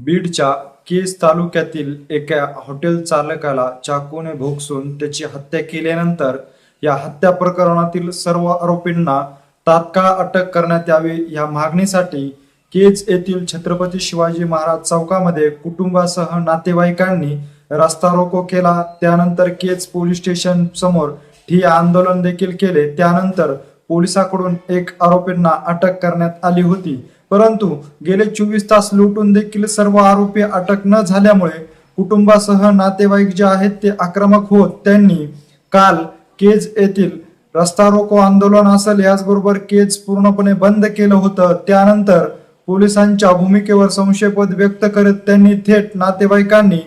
बीडच्या केज तालुक्यातील एका हॉटेल चालकाला चाकूने भोगसून त्याची हत्या केल्यानंतर या हत्या प्रकरणातील सर्व आरोपींना तात्काळ अटक करण्यात यावी या मागणीसाठी केज येथील छत्रपती शिवाजी महाराज चौकामध्ये कुटुंबासह नातेवाईकांनी रस्ता रोको केला। त्यानंतर केज पोलीस स्टेशन समोर ठिय्या आंदोलन देखील केले। त्यानंतर पोलिसांकडून एक आरोपींना अटक करण्यात आली होती, परंतु गेले 24 तास लुटून देखील सर्व आरोपी अटक न झाल्यामुळे कुटुंबासह नातेवाईक जे आहेत ते आक्रमक होत त्यांनी काल केज येथील रस्ता रोको आंदोलन असेल याचबरोबर केज पूर्णपणे बंद केलं होतं। त्यानंतर पोलिसांच्या भूमिकेवर संशयपद व्यक्त करत त्यांनी थेट नातेवाईकांनी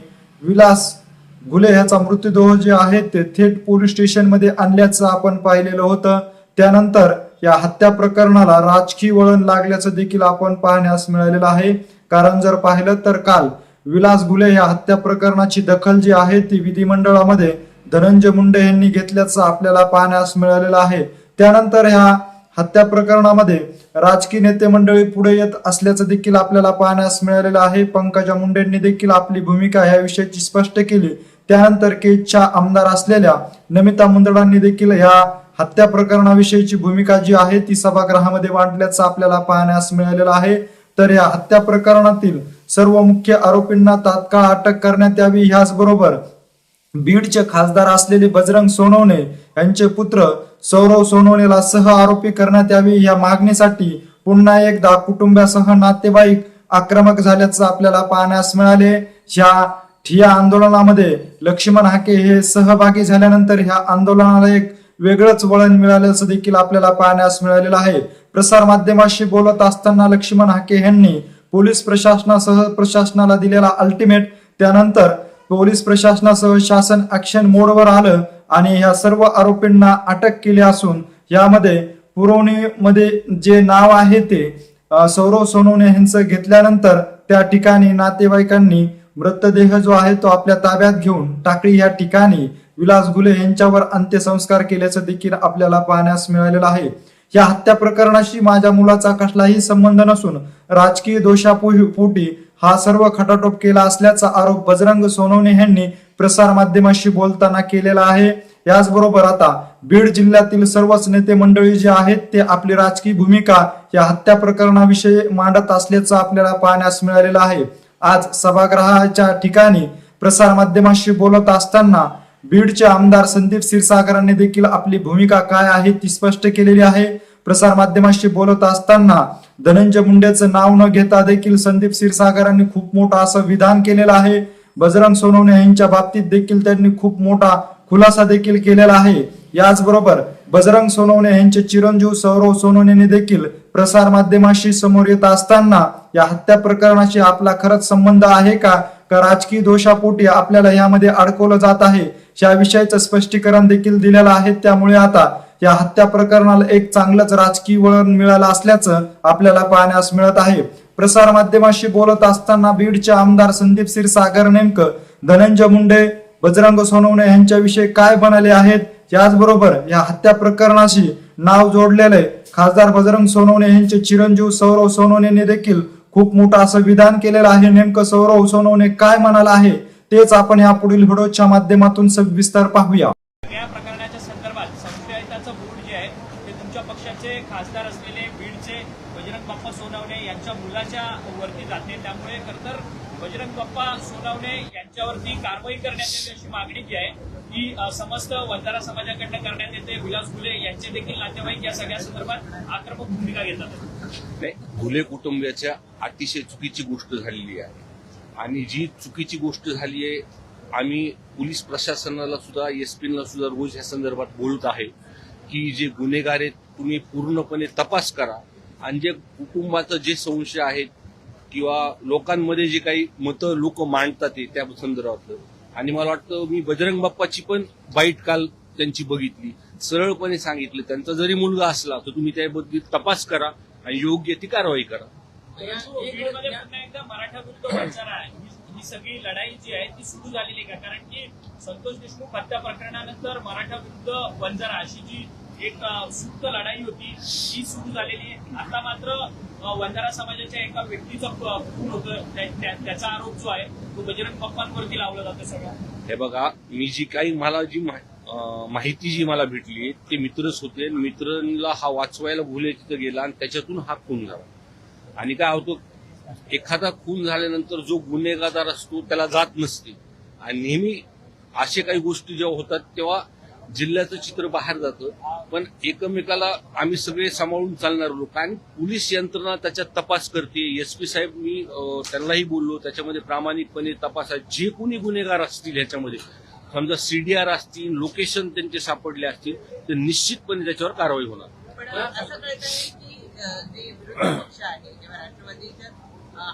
विलास घुले ह्याचा मृतदेह जे आहे ते थेट पोलीस स्टेशन मध्ये आणल्याचं आपण पाहिलेलं होतं। त्यानंतर या हत्या प्रकरणाला राजकीय वळण लागल्याचं देखील आपण पाहण्यास मिळालेलं आहे। कारण जर पाहिलं तर काल विलास घुले या हत्या प्रकरणाची दखल जी आहे ती विधिमंडळामध्ये धनंजय मुंडे यांनी घेतल्याचं आपल्याला पाहण्यास मिळालेलं आहे। त्यानंतर ह्या हत्या प्रकरणामध्ये राजकीय नेते मंडळी पुढे येत असल्याचं देखील आपल्याला पाहण्यास मिळालेलं आहे। पंकजा मुंडेंनी देखील आपली भूमिका या विषयाची स्पष्ट केली। त्यानंतर केजच्या आमदार असलेल्या नमिता मुंदडांनी देखील ह्या हत्या प्रकरणाविषयीची भूमिका जी आहे ती सभागृहामध्ये मांडल्याचं आपल्याला पाहण्यास मिळालेलं आहे। तर या हत्या प्रकरणातील सर्व मुख्य आरोपींना तात्काळ अटक करण्यात यावी, ह्याचबरोबर बीडचे खासदार असलेले बजरंग सोनवणे यांचे पुत्र सौरव सोनवणेला सह आरोपी करण्यात यावी या मागणीसाठी पुन्हा एकदा कुटुंबासह नातेवाईक आक्रमक झाल्याचं आपल्याला पाहण्यास मिळाले। ह्या ठिय्या आंदोलनामध्ये लक्ष्मण हाके हे सहभागी झाल्यानंतर ह्या आंदोलनाला एक वेगळंच वळण मिळाल्याचं देखील आपल्याला पाहण्यास मिळालेलं आहे। प्रसार माध्यमाशी बोलत असताना लक्ष्मण हाके यांनी पोलीस प्रशासनासह प्रशासनाला दिलेला अल्टिमेट, त्यानंतर पोलीस प्रशासनासह शासन ऍक्शन मोडवर आलं आणि ह्या सर्व आरोपींना अटक केली असून यामध्ये पुरवणीमध्ये जे नाव आहे ते सौरव सोनवणे यांचं घेतल्यानंतर त्या ठिकाणी नातेवाईकांनी मृतदेह जो आहे तो आपल्या ताब्यात घेऊन टाकळी या ठिकाणी विलास घुले यांच्यावर अंत्यसंस्कार केल्याचं देखील आपल्याला पाहण्यास मिळालेलं आहे। या हत्या प्रकरणाशी माझ्या मुलाचा कसलाही संबंध नसून राजकीय दोषापोटी हा सर्व खटाटोप केला असल्याचा आरोप बजरंग सोनवणे यांनी प्रसार माध्यमाशी बोलताना केलेला आहे। याचबरोबर आता बीड जिल्ह्यातील सर्वच नेते मंडळी जे आहेत ते आपली राजकीय भूमिका या हत्या प्रकरणाविषयी मांडत असल्याचं आपल्याला पाहण्यास मिळालेलं आहे। आज सभागृहाच्या ठिकाणी प्रसार माध्यमाशी बोलत असताना बीडचे आमदार संदीप क्षीरसागरांनी देखील आपली भूमिका काय आहे ती स्पष्ट केलेली आहे। प्रसार माध्यमाशी बोलत असताना धनंजय मुंडेचं नाव न घेता देखील संदीप क्षीरसागरांनी खूप मोठा असं विधान केलेलं आहे। बजरंग सोनवणे यांच्या बाबतीत देखील त्यांनी खूप मोठा खुलासा देखील केलेला आहे। याचबरोबर बजरंग सोनवणे यांचे चिरंजीव सौरव सोनवणे देखील प्रसार माध्यमाशी समोर येत असताना या हत्या प्रकरणाशी आपला खरंच संबंध आहे का राजकीय दोषापोटी आपल्याला यामध्ये अडकवलं जात आहे या विषयाचं स्पष्टीकरण देखील दिलेलं आहे। त्यामुळे आता या हत्या प्रकरणाला एक चांगलंच राजकीय वळण मिळालं असल्याचं आपल्याला पाहण्यास मिळत आहे। प्रसार माध्यमाशी बोलत असताना बीडचे आमदार संदीप क्षीरसागर नेमकं धनंजय मुंडे बजरंग सोनवणे यांच्याविषयी काय म्हणाले आहेत, याचबरोबर या हत्या प्रकरणाशी नाव जोडलेले खासदार बजरंग सोनवणे यांचे चिरंजीव सौरव सोनवणे देखील खूप मोठं असं विधान केलेलं आहे। नेमकं सौरव सोनवणे काय म्हणाला आहे तेच आपण या पुढील व्हिडिओच्या माध्यमातून सविस्तर पाहूया। या प्रकरणाच्या संदर्भात संशयिताचं बोर्ड जे आहे ते तुमच्या पक्षाचे खासदार असलेले बीडचे बजरंग बाप्पा सोनवणे यांच्या मुलाच्या वरती जाते, त्यामुळे खरतर बजरंग बाप्पा सोनवणे यांच्यावरती कारवाई करण्यात येते अशी मागणी जी आहे ही समस्त वंजारा समाजाकडनं करण्यात येते। विलास घुले यांचे देखील नातेवाईक या सगळ्या संदर्भात आक्रमक भूमिका घेतात। नाही, घुले कुटुंबियाच्या अतिशय चुकीची गोष्ट झालेली आहे आणि जी चुकीची गोष्ट झाली आहे आम्ही पोलीस प्रशासनाला सुद्धा एसपीला सुद्धा रोज ह्या संदर्भात बोलत आहे की जे गुन्हेगार आहेत तुम्ही पूर्णपणे तपास करा आणि जे कुटुंबाचं जे संशय आहेत किंवा लोकांमध्ये जे काही मतं लोक मांडतात त्या संदर्भातलं, आणि मला वाटतं मी बजरंग बाप्पाची पण बाईट काल त्यांची बघितली, सरळपणे सांगितलं त्यांचा जरी मुलगा असला तर तुम्ही त्याबद्दल तपास करा आणि योग्य ती कारवाई करा। बीडमध्ये पुन्हा एकदा मराठा विरुद्ध वंजारा ही सगळी लढाई जी आहे ती सुरू झालेली का? कारण की संतोष देशमुख हत्या प्रकरणानंतर मराठा विरुद्ध वंजारा अशी जी एक सुप्त लढाई होती ती सुरू झालेली आहे। आता मात्र वंजारा समाजाच्या एका व्यक्तीचा खून होतं, त्याचा आरोप जो आहे तो बजरंग बाप्पांवरती लावला जातो सगळं. हे बघा, मी जी माहिती जी मला भेटली ते मित्रच होते. मित्रांना हा वाचवायला भुले तिथं गेला आणि त्याच्यातून हा खून झाला. आणि काय होतं, एखादा खून झाल्यानंतर जो गुन्हेगार असतो त्याला जात नसते आणि नेहमी असे काही गोष्टी जेव्हा होतात तेव्हा जिल्ह्याचं चित्र बाहेर जातं. पण एकमेकाला आम्ही सगळे सांभाळून चालणार लोक आणि पोलीस यंत्रणा त्याच्यात तपास करते. एसपी साहेब, मी त्यांनाही बोललो, त्याच्यामध्ये प्रामाणिकपणे तपास आहे. जे कोणी गुन्हेगार असतील ह्याच्यामध्ये, समजा सीडीआर असतील, लोकेशन त्यांचे सापडले असतील, तर निश्चितपणे त्याच्यावर कारवाई होणार. पण असं कळतंय की जे विरोधी पक्ष आहे किंवा राष्ट्रवादीच्या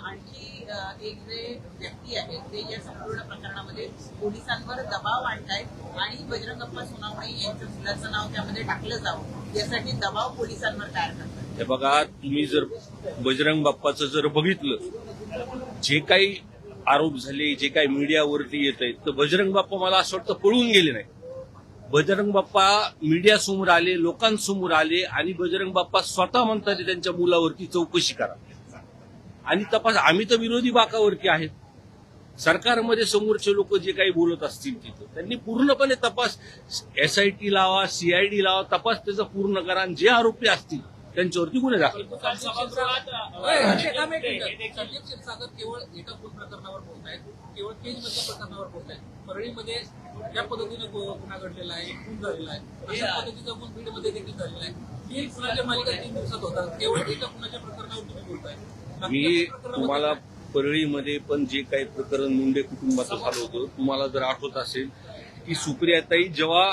आणखी एक जे व्यक्ती आहेत ते या संपूर्ण प्रकरणामध्ये पोलिसांवर दबाव आणतायत आणि बजरंग अप्पा सोनावणे यांच्या मुलाचं नाव त्यामध्ये टाकलं जावं यासाठी दबाव पोलिसांवर तयार करतात. हे बघा, तुम्ही जर बजरंग बाप्पाचं जर बघितलं, जे काही आरोप झाले, जे काही मीडियावरती येत आहेत, तर बजरंग बाप्पा मला असं वाटतं पळून गेले नाही. बजरंग बाप्पा मीडियासमोर आले, लोकांसमोर आले आणि बजरंग बाप्पा स्वतः म्हणतात त्यांच्या मुलावरती चौकशी करा आणि तपास. आम्ही तर विरोधी बाकावरती आहेत. सरकारमध्ये समोरचे लोक जे काही बोलत असतील तिथं त्यांनी पूर्णपणे तपास, एसआयटी लावा, सीआयडी लावा, तपास त्याचा पूर्ण करा आणि जे आरोपी असतील त्यांच्यावरती गुन्हे दाखल. काल सभागृहात संदीप क्षीरसागर केवळ एका खून प्रकरणावर बोलतायत, केवळ केजमधल्या प्रकरणावर बोलतायत. परळीमध्ये ज्या पद्धतीने गुन्हा घडलेला आहे, खून झालेला आहे, अशा पद्धतीचा गुन्हा बीडमध्ये देखील झालेला आहे. 3 खुनाच्या मालिका 3 दिवसात होतात. केवळ एका खुनाच्या प्रकरणावर तुम्ही बोलताय. मी तुम्हाला परळीमध्ये पण जे काही प्रकरण मुंडे कुटुंबाचं झालं होतं, तुम्हाला जर आठवत असेल की सुप्रियाताई जेव्हा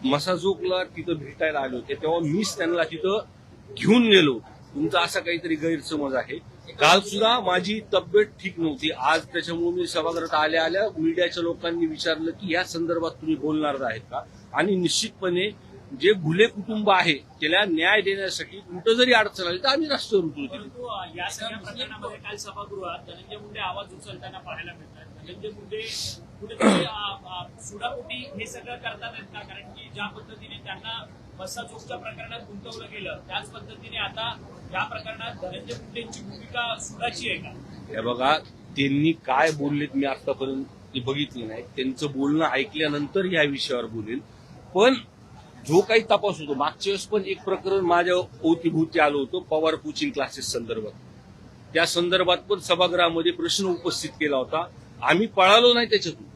मसाजोगला तिथं भेटायला आले होते तेव्हा मीच त्यांना तिथं घेऊन गेलो. तुमचा असा काहीतरी गैरसमज आहे. काल सुद्धा माझी तब्येत ठीक नव्हती. आज त्याच्यामुळे मी सभागृहात आल्या आल्या मीडियाच्या लोकांनी विचारलं की या संदर्भात तुम्ही बोलणार आहेत का, आणि निश्चितपणे जे घुले कुटुंब आहे त्याला न्याय देण्यासाठी कुठं जरी अडचण आली तर आम्ही रस्त्यावर उतरू. परंतु या सगळ्या प्रकरणामध्ये काल सभागृहात धनंजय मुंडे आवाज उचलताना पाहायला मिळतात. धनंजय मुंडे कुठेतरी सुडापोटी हे सगळं करतात आहेत का? कारण की ज्या पद्धतीने त्यांना मसाजोगच्या प्रकरणात गुंतवलं गेलं त्याच पद्धतीने आता या प्रकरणात धनंजय मुंडेंची भूमिका सुडाची आहे का? हे बघा, त्यांनी काय बोललेत मी आतापर्यंत बघितलं नाही. त्यांचं बोलणं ऐकल्यानंतर या विषयावर बोलेल. पण जो काही तपास होतो, मागच्या वेळेस पण एक प्रकरण माझ्या अवतीभोवती आलं होतं पवार कोचिंग क्लासेस संदर्भात. त्या संदर्भात पण सभागृहामध्ये प्रश्न उपस्थित केला होता. आम्ही पळालो नाही त्याच्यातून.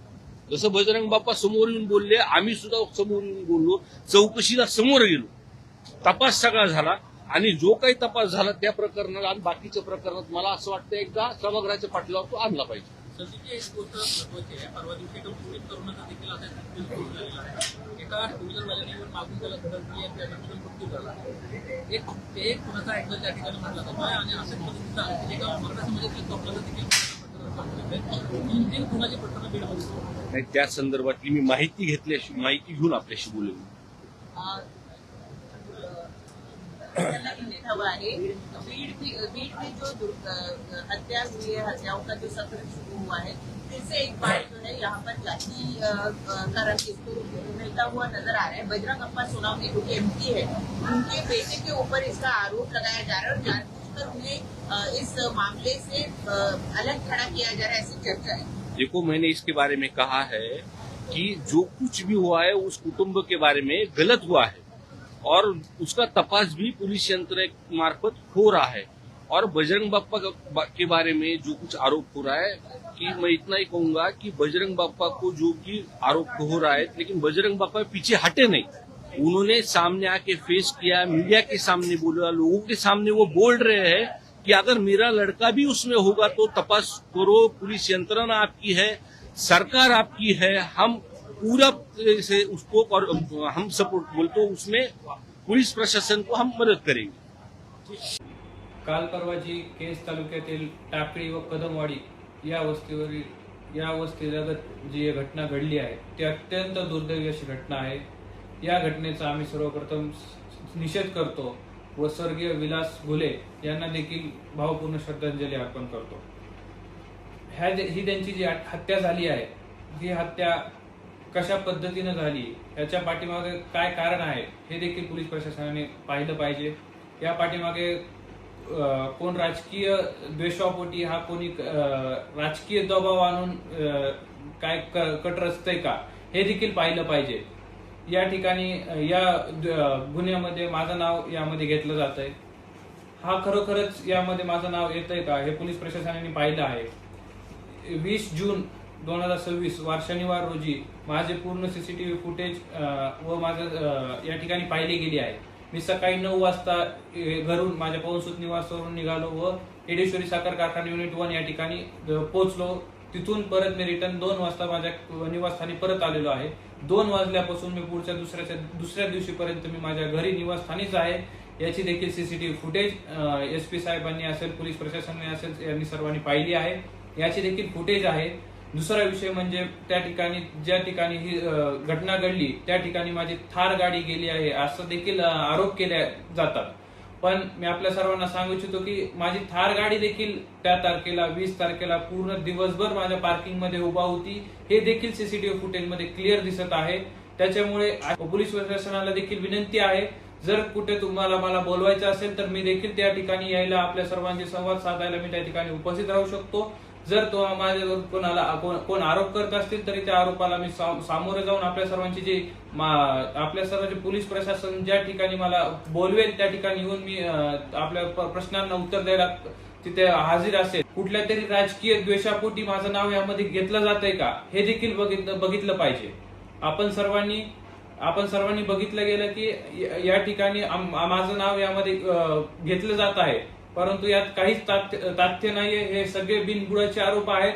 जसं बजरंग बाप्पा समोर येऊन बोलले, आम्ही सुद्धा समोर येऊन बोललो, चौकशीला समोर गेलो, तपास सगळा झाला आणि जो काही तपास झाला त्या प्रकरणाला आणि बाकीच्या प्रकरणात मला असं वाटतं एकदा सभागृहाच्या पाठलावर तो आणला पाहिजे. संदीपची एक गोष्ट महत्वाची आहे. परवा दिवशी एका पोलीस तरुणाचा देखील असा खून झालेला आहे. एका टू व्हीलरवाल्याने मागून त्याला धडकली आणि त्यानंतर मृत्यू झाला. एक खुनाचा अँगल त्या ठिकाणी मानला जातोय आणि असं पद्धतीचा एका मराठा समाजातील तरुणाचा देखील 2-3 खुनाची प्रकरणं बीडमध्ये. नाही, त्या संदर्भातली मी माहिती घेऊन आपल्याशी बोलेल. त्यांना इंडियन हवा आहे. बीड में जो हत्या हुई है, हत्याओं का जो सत्र शुरू हुआ है, फिर से एक बार जो है यहाँ पर जाति का रंग इसको मिलता हुआ नजर आ रहा है. बजरंग अप्पा सोनावणे जो कि एमपी है, उनके बेटे के ऊपर इसका आरोप लगाया जा रहा है और जानबूझकर उन्हें इस मामले से अलग खड़ा किया जा रहा है, ऐसी चर्चा है. देखो, मैंने इसके बारे में कहा है कि जो कुछ भी हुआ है उस कुटुंब के बारे में गलत हुआ है और उसका तपास भी पुलिस यंत्र मार्फत हो रहा है. और बजरंग बाप्पा के बारे में जो कुछ आरोप हो रहा है कि मैं इतना ही कहूंगा कि बजरंग बाप्पा को जो कि आरोप हो रहा है, लेकिन बजरंग बाप्पा पीछे हटे नहीं. उन्होंने सामने आके फेस किया, मीडिया के सामने बोला, लोगों के सामने वो बोल रहे हैं कि अगर मेरा लड़का भी उसमें होगा तो तपास करो, पुलिस यंत्रणा आपकी है, सरकार आपकी है, हम पूरा से उसको और हम सपोर्ट बोलते उसमें पुलिस प्रशासन को हम मदद करेंगे. काल परवा जी केज तालुक्यातील टाकळी व कदमवाडी या वस्तीलगत जी घटना घडली आहे ती अत्यंत दुर्दैवी अशी घटना आहे. या घटनेचा आम्ही सर्वप्रथम निषेध करतो व स्वर्गीय विलास घुले यांना देखील भावपूर्ण श्रद्धांजली अर्पण करतो. ही त्यांची जी हत्या झाली आहे, ही हत्या कशा पद्धतीने झाली, याच्या पाठीमागे काय कारण आहे हे देखील पोलीस प्रशासनाने पाहिलं पाहिजे. या पाठीमागे कोण राजकीय द्वेषापोटी हा कोणी राजकीय दबाव आणून काय कट रचतंय का हे देखील पाहिलं पाहिजे. या ठिकाणी या गुन्ह्यामध्ये माझं नाव यामध्ये घेतलं जात आहे. हा खरोखरच यामध्ये माझं नाव येतंय का हे पोलीस प्रशासनाने पाहिलं आहे. 20 जून 2026 वार शनिवार रोजी माझे पूर्ण सीसीटीव्ही फुटेज व माझं या ठिकाणी पाहिले गेले आहे. मी सकाळी 9 वाजता घरून माझ्या पवनसूत निवासावरून निघालो व येडेश्वरी साखर कारखाना युनिट 1 या ठिकाणी पोहोचलो. तिथून परत मी रिटर्न 2 वाजता माझ्या निवासस्थानी परत आलेलो आहे. 2 वाजल्यापासून मी पुढच्या दुसऱ्या दिवशीपर्यंत मी माझ्या घरी निवासस्थानीच आहे. याची देखील सीसीटीव्ही फुटेज SP साहेबांनी असेल, पोलीस प्रशासनाने असेल, यांनी सर्वांनी पाहिली आहे. याची देखील फुटेज आहे. दुसरा विषय म्हणजे त्या ठिकाणी ज्या ठिकाणी ही घटना घडली त्या ठिकाणी माझी थार गाडी गेली आहे असं देखील आरोप केले जातात. पण मी आपल्या सर्वांना सांगू इच्छितो की माझी थार गाडी देखील त्या तारखेला 20 तारखेला पूर्ण दिवसभर माझ्या पार्किंग मध्ये उभा होती. हे देखील सीसीटीव्ही फुटेज मध्ये क्लिअर दिसत आहे. त्याच्यामुळे पोलीस प्रशासनाला देखील विनंती आहे, जर कुठे तुम्हाला मला बोलवायचं असेल तर मी देखील त्या ठिकाणी यायला, आपल्या सर्वांशी संवाद साधायला मी त्या ठिकाणी उपस्थित राहू शकतो. जर तो माझ्यावर कोण आरोप करत असतील तरी त्या आरोपाला मी सामोरे जाऊन आपल्या सर्वांची पोलीस प्रशासन ज्या ठिकाणी मला बोलवेल त्या ठिकाणी येऊन मी आपल्या प्रश्नांना उत्तर द्यायला तिथे हाजीर असेल. कुठल्या तरी राजकीय द्वेषापोटी माझं नाव यामध्ये घेतलं जातंय का हे देखील बघितलं पाहिजे. आपण सर्वांनी बघितलं गेलं की या ठिकाणी माझं नाव यामध्ये घेतलं जात आहे, परंतु यात काहीच तथ्य नाहीये. हे सगळे बिनबुडाचे आरोप आहेत.